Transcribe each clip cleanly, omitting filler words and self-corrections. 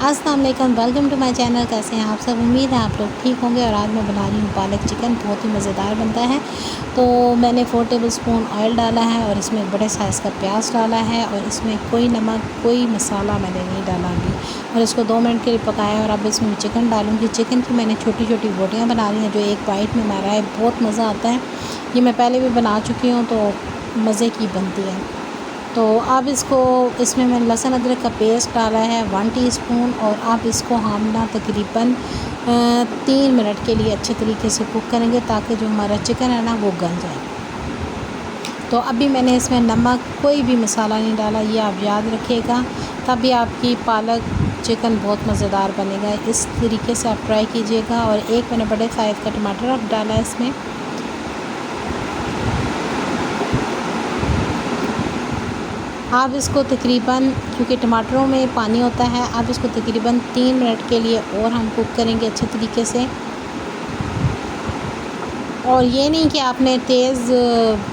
अस्सलाम वालेकुम, welcome to my channel. कैसे हैं आप सब? उम्मीद है आप लोग ठीक होंगे। और आज मैं बना रही हूँ पालक चिकन। बहुत ही मज़ेदार बनता है। तो मैंने 4 टेबलस्पून ऑयल डाला है और इसमें एक बड़े साइज़ का प्याज डाला है और इसमें कोई नमक कोई मसाला मैंने नहीं डाला अभी। और इसको 2 मिनट के लिए पकाया। और अब इसमें चिकन डालूँगी। चिकन की मैंने छोटी छोटी बोटियाँ बना ली हैं जो एक बाइट में मारा है। बहुत मज़ा आता है। ये मैं पहले भी बना चुकी हूँ तो मज़े की बनती है। तो अब इसमें मैंने लहसुन अदरक का पेस्ट डाला है 1 टीस्पून। और अब इसको हम ना तकरीबन 3 मिनट के लिए अच्छे तरीके से कुक करेंगे ताकि जो हमारा चिकन है ना वो गल जाए। तो अभी मैंने इसमें नमक कोई भी मसाला नहीं डाला, ये आप याद रखिएगा, तभी आपकी पालक चिकन बहुत मज़ेदार बनेगा। इस तरीके से आप ट्राई कीजिएगा। और एक मैंने बड़े साइज़ का टमाटर अब डाला है इसमें। आप इसको तकरीबन, क्योंकि टमाटरों में पानी होता है, आप इसको तकरीबन 3 मिनट के लिए और हम कुक करेंगे अच्छे तरीके से। और ये नहीं कि आपने तेज़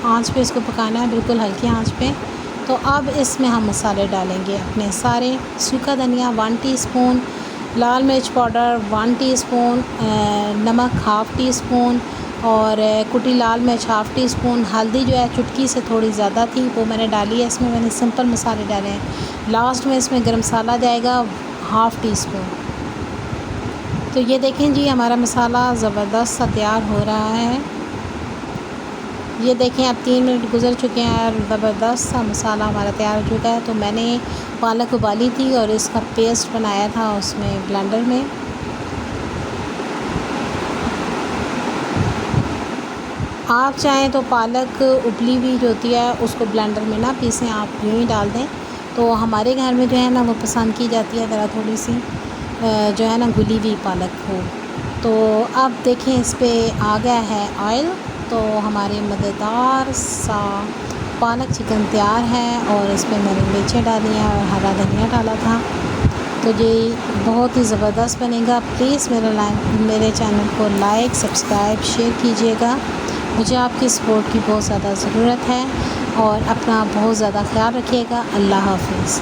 आंच पे इसको पकाना है, बिल्कुल हल्की आंच पे। तो अब इसमें हम मसाले डालेंगे अपने सारे। सूखा धनिया 1 टीस्पून, लाल मिर्च पाउडर 1 टीस्पून, नमक 1/2 टीस्पून और कुटी लाल मिर्च 1/2 टीस्पून। हल्दी जो है चुटकी से थोड़ी ज़्यादा थी वो मैंने डाली है। इसमें मैंने सिंपल मसाले डाले हैं। लास्ट में इसमें गरम मसाला जाएगा 1/2 टीस्पून। तो ये देखें जी, हमारा मसाला ज़बरदस्त सा तैयार हो रहा है। ये देखें, अब 3 मिनट गुज़र चुके हैं और ज़बरदस्त सा मसाला हमारा तैयार हो चुका है। तो मैंने पालक उबाली थी और इसका पेस्ट बनाया था उसमें ब्लेंडर में। आप चाहें तो पालक उबली हुई जो होती है उसको ब्लेंडर में ना पीसें, आप यूँ ही डाल दें। तो हमारे घर में जो है ना वो पसंद की जाती है ज़रा थोड़ी सी जो है ना घुली हुई पालक हो। तो अब देखें इस पर आ गया है ऑयल। तो हमारे मज़ेदार सा पालक चिकन तैयार है। और इसमें मैंने मिर्चें डाली हैं और हरा धनिया डाला था। तो ये बहुत ही ज़बरदस्त बनेगा। प्लीज़ मेरे चैनल को लाइक सब्सक्राइब शेयर कीजिएगा। मुझे आपकी सपोर्ट की बहुत ज़्यादा ज़रूरत है। और अपना बहुत ज़्यादा ख्याल रखिएगा। अल्लाह हाफ़िज़।